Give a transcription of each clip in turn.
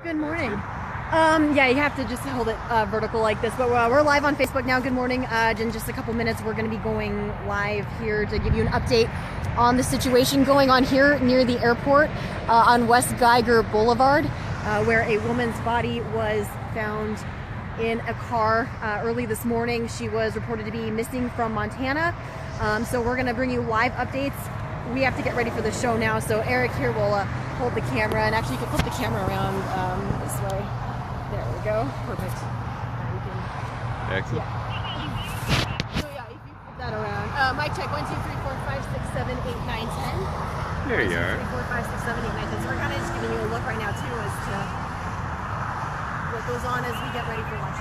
Good morning. Yeah, you have to just hold it vertical like this, but we're live on Facebook now. Good morning. In just a couple minutes, we're going to be going live here to give you an update on the situation going on here near the airport on West Geiger Boulevard, where a woman's body was found in a car early this morning. She was reported to be missing from Montana. So we're going to bring you live updates. We have to get ready for the show now, so Eric here will hold the camera, and actually you can flip the camera around this way. There we go. Perfect. Excellent. Yeah. So yeah, if you flip that around. Mic check. 1, 2, 3, 4, 5, 6, 7, 8, 9, 10. There you are. 1, 2, 3, 4, 5, 6, 7, 8, 9, 10. So we're kind of just giving you a look right now too as to what goes on as we get ready for lunch.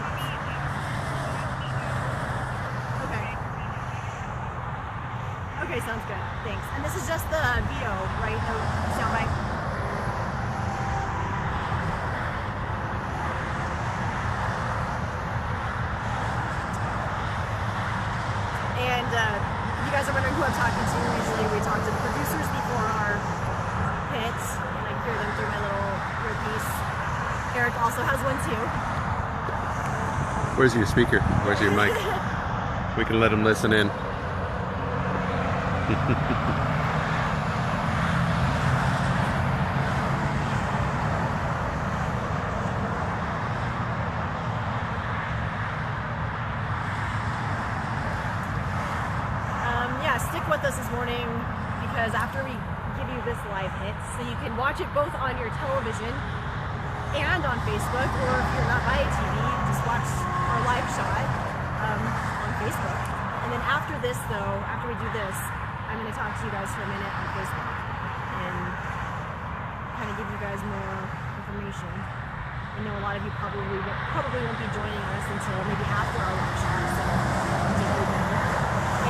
Okay, sounds good. Thanks. And this is just the VO, right? The soundbite. And you guys are wondering who I'm talking to. Usually we talk to the producers before our hits, and I hear them through my little earpiece. Eric also has one too. Where's your speaker? Where's your mic? We can let them listen in. Yeah, stick with us this morning because after we give you this live hit, so you can watch it both on your television and on Facebook, or if you're not by a TV, just watch our live shot on Facebook. And then after this though, after we do this, I'm going to talk to you guys for a minute on Facebook and kind of give you guys more information. I know a lot of you probably won't be joining us until maybe after our live shot, so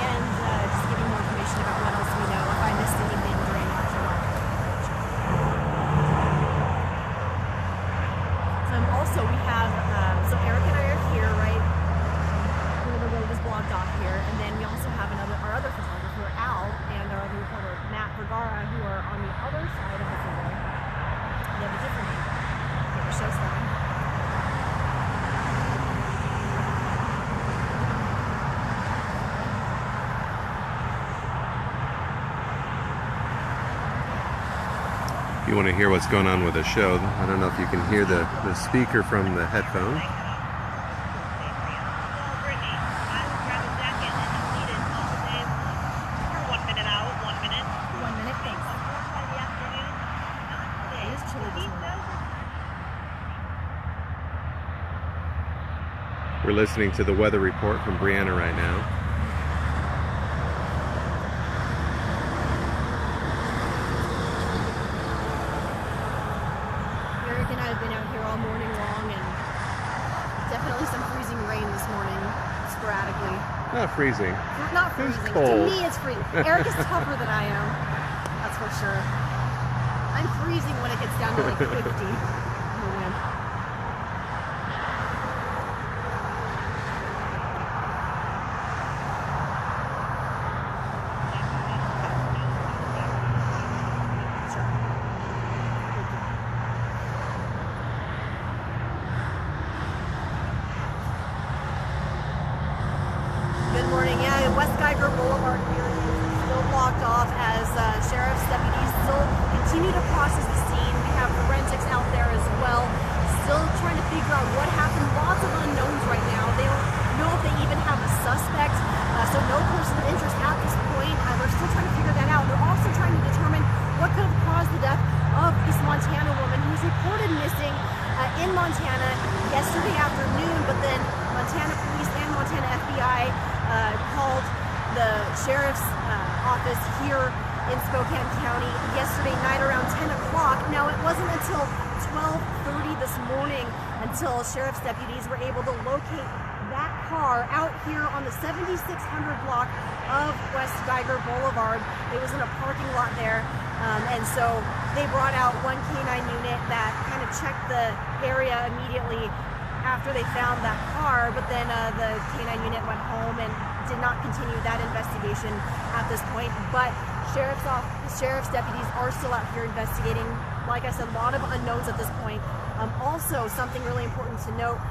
and just give you more information about what else we know if I missed anything during our live. Also we have so Eric and I are here, right? The road was blocked off here, and then we also have our other photographer Al and our other reporter Matt Vergara, who are on the other side of the freeway. They have a different name. Get the show started. You want to hear what's going on with the show. I don't know if you can hear the speaker from the headphone. We're listening to the weather report from Brianna right now. Eric and I have been out here all morning long, and definitely some freezing rain this morning, sporadically. Not freezing. Not freezing. It's cold. To me, it's freezing. Eric is tougher than I am. That's for sure. I'm freezing when it gets down to like 50. Good morning. Yeah, West Geiger Boulevard here is still blocked off as sheriff's deputies still continue to process the scene. We have forensics out there as well, still trying to figure out what happened. Lots of unknowns right now. They don't know if they even have a suspect, so no person of interest at this point. They're still trying to figure that out. They're also trying to determine what could have caused the death of this Montana woman who's reported missing in Montana yesterday afternoon, but then Montana police and Montana FBI called the sheriff's office here in Spokane County yesterday night around 10 o'clock. Now, it wasn't until 12:30 this morning until sheriff's deputies were able to locate that car out here on the 7600 block of West Geiger Boulevard. It was in a parking lot there, and so they brought out one canine unit that kind of checked the area immediately after they found that car, but then the canine unit went home and did not continue that investigation at this point. But sheriff's deputies are still out here investigating like I said, a lot of unknowns at this point. Also, something really important to note,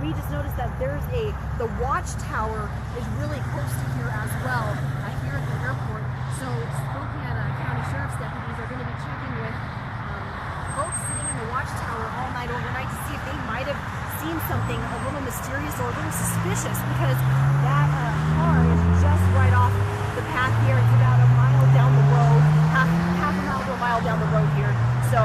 we just noticed that the watchtower is really close to here as well, here at the airport. So Spokane County Sheriff's deputies are going to be checking with folks sitting in the watchtower all night overnight to see if they might have seen something a little mysterious or a little suspicious, because that car is just right off the path here. It's about a mile down the road, half a mile to a mile down the road here. So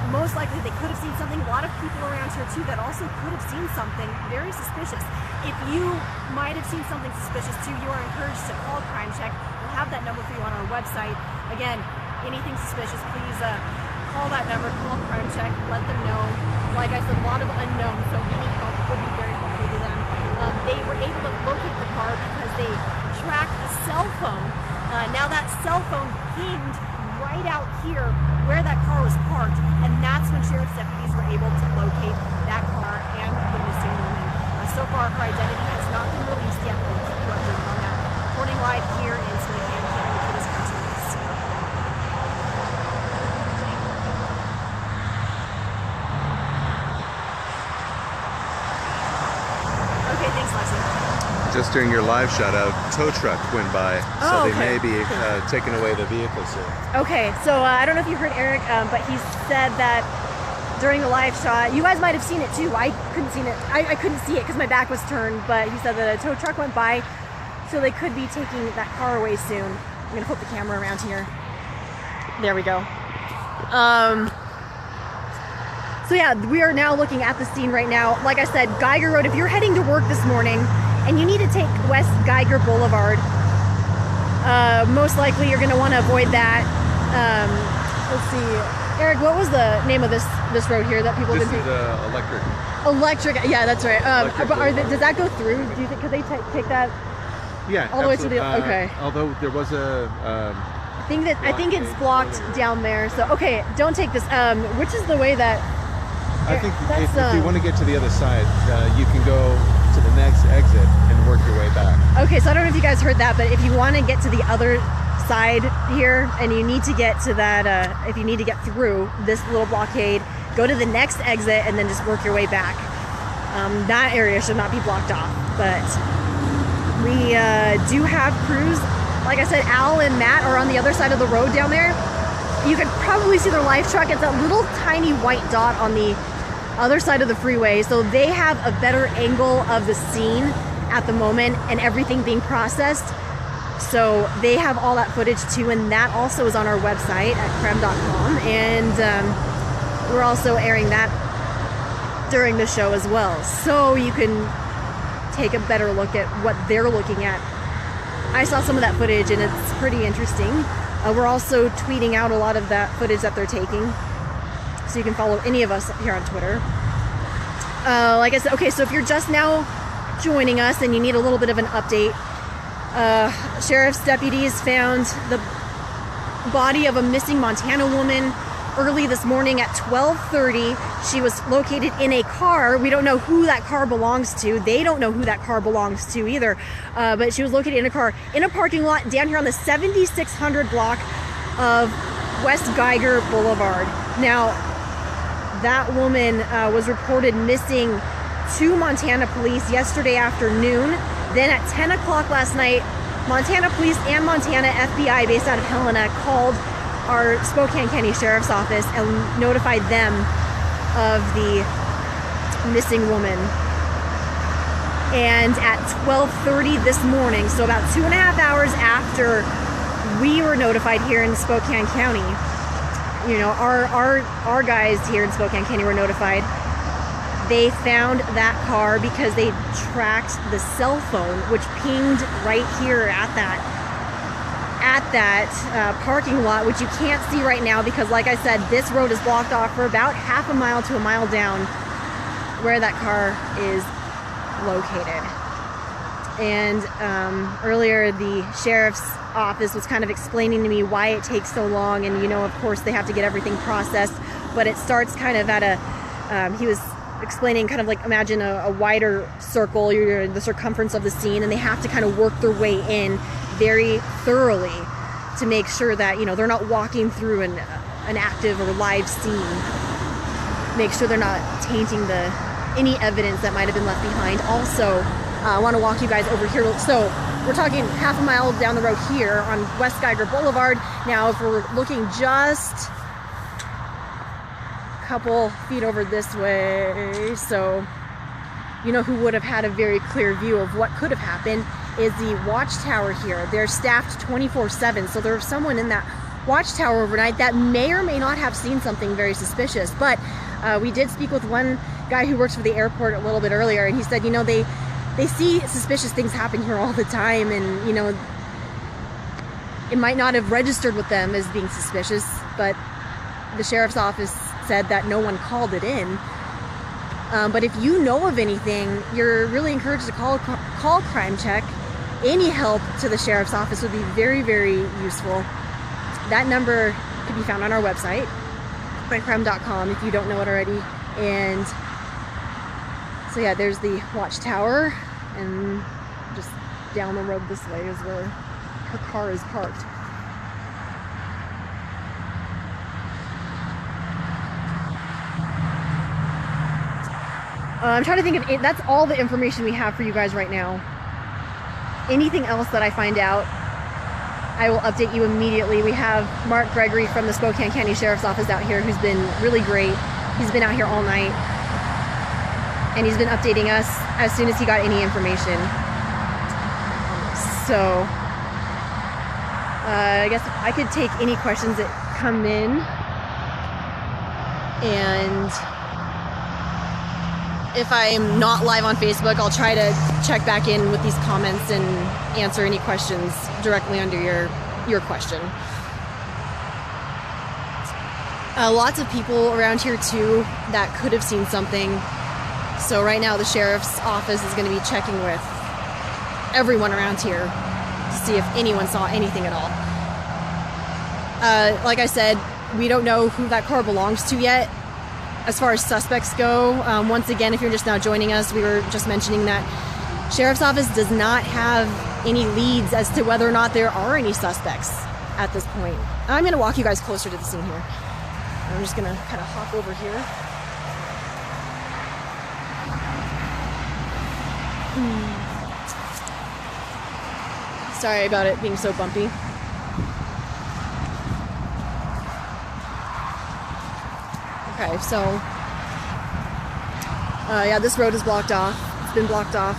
most likely they could have seen something. A lot of people around here too that also could have seen something very suspicious. If you might have seen something suspicious too, you are encouraged to call Crime Check. We'll have that number for you on our website. Again, anything suspicious, please call that number, call Crime Check, let them know. Like I said, a lot of unknowns, so any help would be very helpful to them. They were able to locate the car because they tracked a cell phone. Now that cell phone pinged right out here where that car was parked, and that's when sheriff's deputies were able to locate that car and the missing woman. So far, her identity has not been released yet, but we'll keep you updated on that. Reporting live here in Spokane County for this country news. Okay, thanks, Lexi. Just during your live shot, a tow truck went by, so they may be taking away the vehicle soon. Okay, so I don't know if you heard Eric, but he said that during the live shot, you guys might have seen it too. I couldn't see it. I couldn't see it because my back was turned, but he said that a tow truck went by, so they could be taking that car away soon. I'm gonna flip the camera around here. There we go. So yeah, we are now looking at the scene right now. Like I said, Geiger Road, if you're heading to work this morning and you need to take West Geiger Boulevard, most likely you're gonna wanna avoid that. Let's see, Eric, what was the name of this road here that people This didn't is Electric, yeah, that's right. Electric Does that go through? Do you think, could they take that yeah, all the way to the, absolutely. okay. Although there was a I think it's blocked down there. So okay, don't take this. Which is the way that I think if you want to get to the other side, you can go to the next exit and work your way back. Okay, so I don't know if you guys heard that, but if you want to get to the other side here and you need to get to that, if you need to get through this little blockade, go to the next exit and then just work your way back. That area should not be blocked off, but we do have crews. Like I said, Al and Matt are on the other side of the road down there. You can probably see their live truck. It's that little tiny white dot on the other side of the freeway. So they have a better angle of the scene at the moment and everything being processed. So they have all that footage too, and that also is on our website at creme.com. And we're also airing that during the show as well. So you can take a better look at what they're looking at. I saw some of that footage and it's pretty interesting. We're also tweeting out a lot of that footage that they're taking, so you can follow any of us here on Twitter. Like I said, okay, so if you're just now joining us and you need a little bit of an update, sheriff's deputies found the body of a missing Montana woman early this morning at 12:30. She was located in a car. We don't know who that car belongs to. They don't know who that car belongs to either. But she was located in a car in a parking lot down here on the 7600 block of West Geiger Boulevard. Now, that woman was reported missing to Montana police yesterday afternoon. Then at 10 o'clock last night, Montana police and Montana FBI based out of Helena called our Spokane County Sheriff's Office and notified them of the missing woman. And at 12:30 this morning, so about 2.5 hours after we were notified here in Spokane County, you know, our guys here in Spokane County were notified. They found that car because they tracked the cell phone, which pinged right here at that parking lot, which you can't see right now because, like I said, this road is blocked off for about half a mile to a mile down where that car is located. And earlier the sheriff's office was kind of explaining to me why it takes so long, and you know, of course they have to get everything processed, but it starts kind of at a he was explaining kind of like, imagine a wider circle, the circumference of the scene, and they have to kind of work their way in very thoroughly to make sure that, you know, they're not walking through an active or live scene. Make sure they're not tainting any evidence that might have been left behind. Also, I want to walk you guys over here. So we're talking half a mile down the road here on West Geiger Boulevard. Now, if we're looking just a couple feet over this way, so you know who would have had a very clear view of what could have happened is the watchtower here. They're staffed 24/7, so there's someone in that watchtower overnight that may or may not have seen something very suspicious. But we did speak with one guy who works for the airport a little bit earlier, and he said, you know, they see suspicious things happen here all the time, and you know, it might not have registered with them as being suspicious, but the sheriff's office said that no one called it in. But if you know of anything, you're really encouraged to call Crime Check. Any help to the sheriff's office would be very, very useful. That number can be found on our website, crimecrime.com, if you don't know it already. And so yeah, there's the watchtower, and just down the road this way is where her car is parked. I'm trying to think of it. That's all the information we have for you guys right now. Anything else that I find out, I will update you immediately. We have Mark Gregory from the Spokane County Sheriff's Office out here, who's been really great. He's been out here all night, and he's been updating us as soon as he got any information. So I guess I could take any questions that come in, and if I'm not live on Facebook, I'll try to check back in with these comments and answer any questions directly under your question. Lots of people around here too that could have seen something. So right now the sheriff's office is going to be checking with everyone around here to see if anyone saw anything at all. Like I said, we don't know who that car belongs to yet. As far as suspects go, once again, if you're just now joining us, we were just mentioning that Sheriff's Office does not have any leads as to whether or not there are any suspects at this point. I'm going to walk you guys closer to the scene here. I'm just going to kind of hop over here. Sorry about it being so bumpy. Okay, so yeah, this road is blocked off. It's been blocked off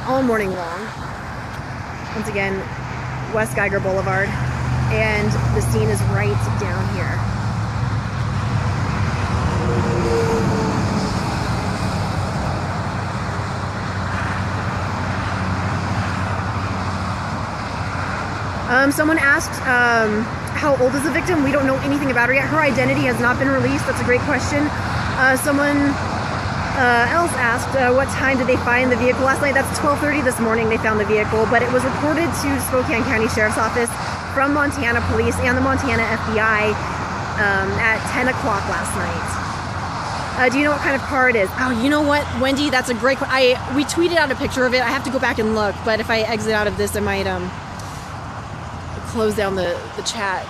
all morning long. Once again, West Geiger Boulevard, and the scene is right down here. Someone asked, how old is the victim? We don't know anything about her yet. Her identity has not been released. That's a great question. Someone else asked, what time did they find the vehicle last night? That's 12:30 this morning they found the vehicle, but it was reported to Spokane County Sheriff's Office from Montana Police and the Montana FBI at 10 o'clock last night. Do you know what kind of car it is? Oh, you know what, Wendy? That's a great question. We tweeted out a picture of it. I have to go back and look, but if I exit out of this, I might close down the chat.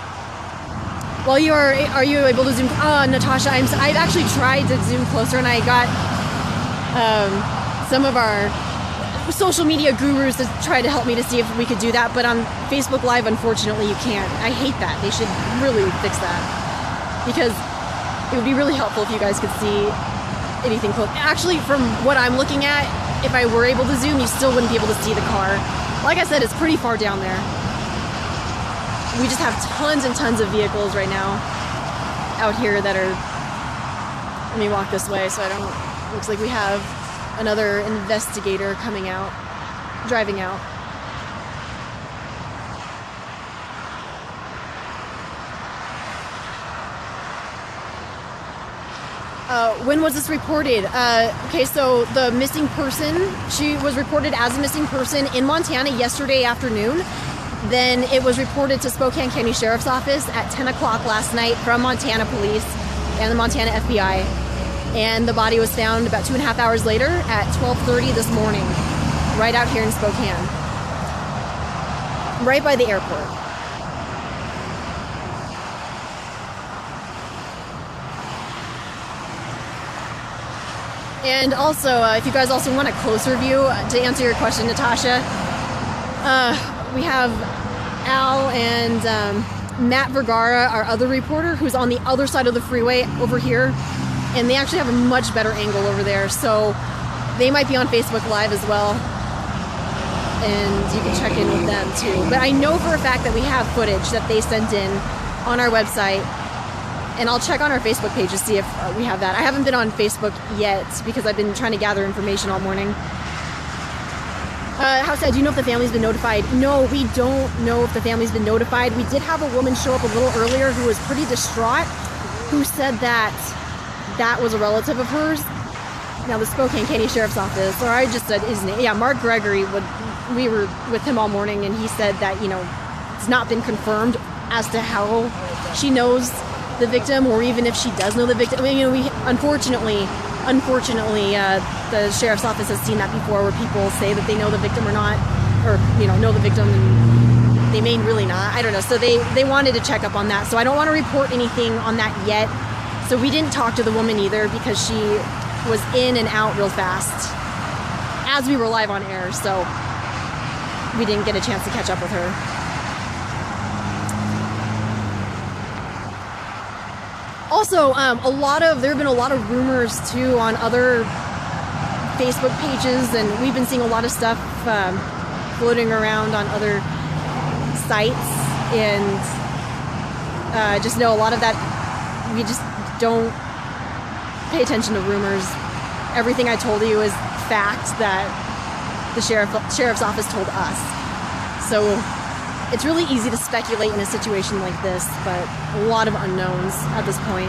Well, are you able to zoom? Natasha, I've actually tried to zoom closer, and I got some of our social media gurus to try to help me to see if we could do that, but on Facebook Live, unfortunately, you can't. I hate that. They should really fix that, because it would be really helpful if you guys could see anything close. Actually, from what I'm looking at, if I were able to zoom, you still wouldn't be able to see the car. Like I said, it's pretty far down there. We just have tons and tons of vehicles right now out here that are, let me walk this way so I don't, looks like we have another investigator coming out, driving out. When was this reported? Okay, so the missing person, she was reported as a missing person in Montana yesterday afternoon. Then it was reported to Spokane County Sheriff's Office at 10 o'clock last night from Montana Police and the Montana FBI. And the body was found about 2.5 hours later at 12:30 this morning, right out here in Spokane, right by the airport. And also, if you guys also want a closer view, to answer your question, Natasha, we have Al and Matt Vergara, our other reporter, who's on the other side of the freeway over here, and they actually have a much better angle over there, so they might be on Facebook Live as well, and you can check in with them too. But I know for a fact that we have footage that they sent in on our website, and I'll check on our Facebook page to see if we have that. I haven't been on Facebook yet because I've been trying to gather information all morning. How sad, do you know if the family's been notified? No, we don't know if the family's been notified. We did have a woman show up a little earlier who was pretty distraught, who said that that was a relative of hers. Now, the Spokane County Sheriff's Office, or I just said his name. Yeah, Mark Gregory, we were with him all morning, and he said that, it's not been confirmed as to how she knows the victim, or even if she does know the victim. I mean, we unfortunately, the sheriff's office has seen that before, where people say that they know the victim or not, or know the victim, and they may really not. I don't know. So they wanted to check up on that. So I don't want to report anything on that yet. So we didn't talk to the woman either because she was in and out real fast as we were live on air. So we didn't get a chance to catch up with her. Also, there have been a lot of rumors too on other Facebook pages, and we've been seeing a lot of stuff floating around on other sites, and just know a lot of that, we just don't pay attention to rumors. Everything I told you is fact that the sheriff's office told us. So it's really easy to speculate in a situation like this, but a lot of unknowns at this point.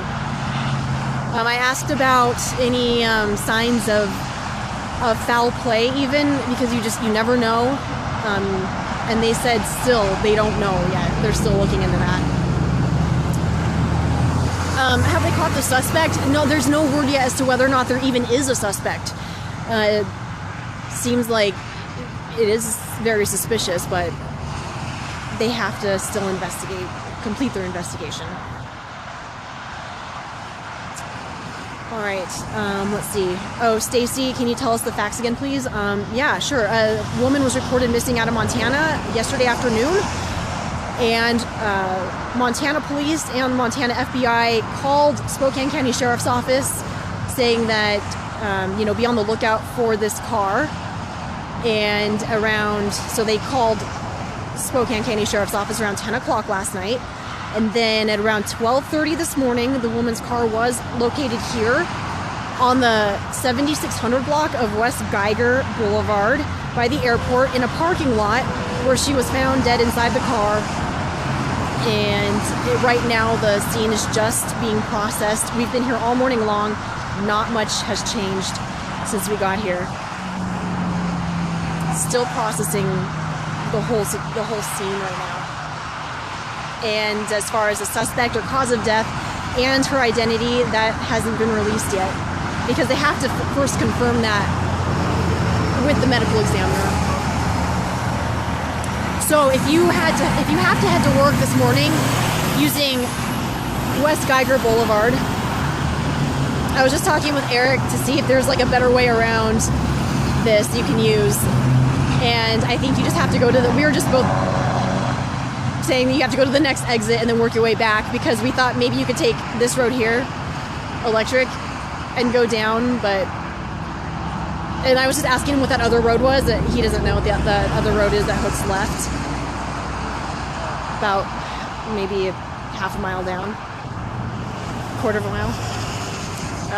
I asked about any signs of foul play, even, because you never know. And they said still they don't know yet. They're still looking into that. Have they caught the suspect? No, there's no word yet as to whether or not there even is a suspect. It seems like it is very suspicious, but they have to still complete their investigation. All right, let's see. Oh, Stacy, can you tell us the facts again, please? Yeah, sure. A woman was reported missing out of Montana yesterday afternoon, and Montana police and Montana FBI called Spokane County Sheriff's Office saying that, be on the lookout for this car. And so they called Spokane County Sheriff's Office around 10 o'clock last night, and then at around 12:30 this morning, the woman's car was located here on the 7600 block of West Geiger Boulevard by the airport in a parking lot, where she was found dead inside the car. And right now the scene is just being processed. We've been here all morning long. Not much has changed since we got here. Still processing the whole scene right now. And as far as the suspect or cause of death and her identity, that hasn't been released yet, because they have to first confirm that with the medical examiner. So if you have to head to work this morning using West Geiger Boulevard, I was just talking with Eric to see if there's like a better way around this you can use. And I think you just have to go to we were just both saying that you have to go to the next exit and then work your way back, because we thought maybe you could take this road here, electric, and go down, and I was just asking him what that other road was. He doesn't know what the other road is that hooks left. About maybe half a mile down, quarter of a mile.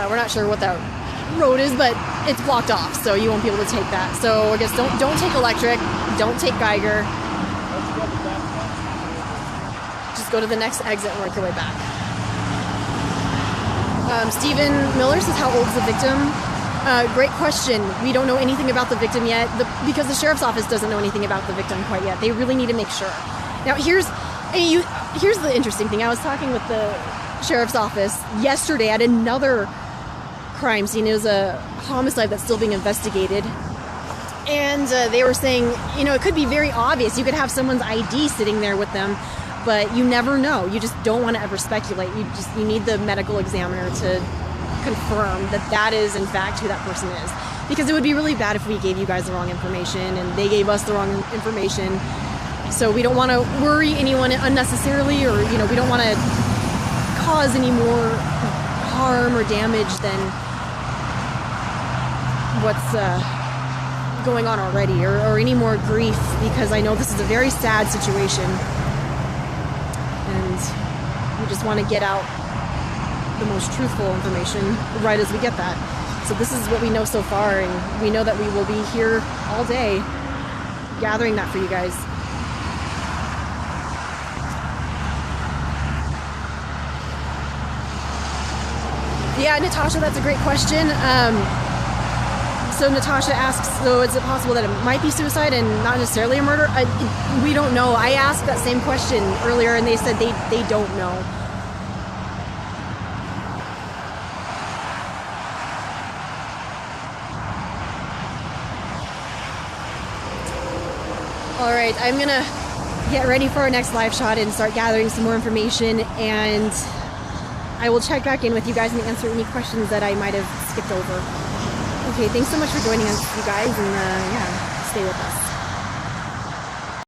We're not sure what that road is, but it's blocked off, so you won't be able to take that. So I guess don't take electric, don't take Geiger. Just go to the next exit and work your way back. Stephen Miller says, how old is the victim? Great question. We don't know anything about the victim yet, because the sheriff's office doesn't know anything about the victim quite yet. They really need to make sure. Now, here's the interesting thing. I was talking with the sheriff's office yesterday at another crime scene. It was a homicide that's still being investigated. And they were saying, it could be very obvious. You could have someone's ID sitting there with them, but you never know. You just don't want to ever speculate. You need the medical examiner to confirm that that is in fact who that person is. Because it would be really bad if we gave you guys the wrong information and they gave us the wrong information. So we don't want to worry anyone unnecessarily, or we don't want to cause any more harm or damage than what's going on already, or any more grief, because I know this is a very sad situation and we just want to get out the most truthful information right as we get that. So this is what we know so far, and we know that we will be here all day gathering that for you guys. Yeah, Natasha, that's a great question. So Natasha asks, so is it possible that it might be suicide and not necessarily a murder? We don't know. I asked that same question earlier and they said they don't know. All right, I'm gonna get ready for our next live shot and start gathering some more information, and I will check back in with you guys and answer any questions that I might have skipped over. Okay, thanks so much for joining us, you guys, and yeah, stay with us.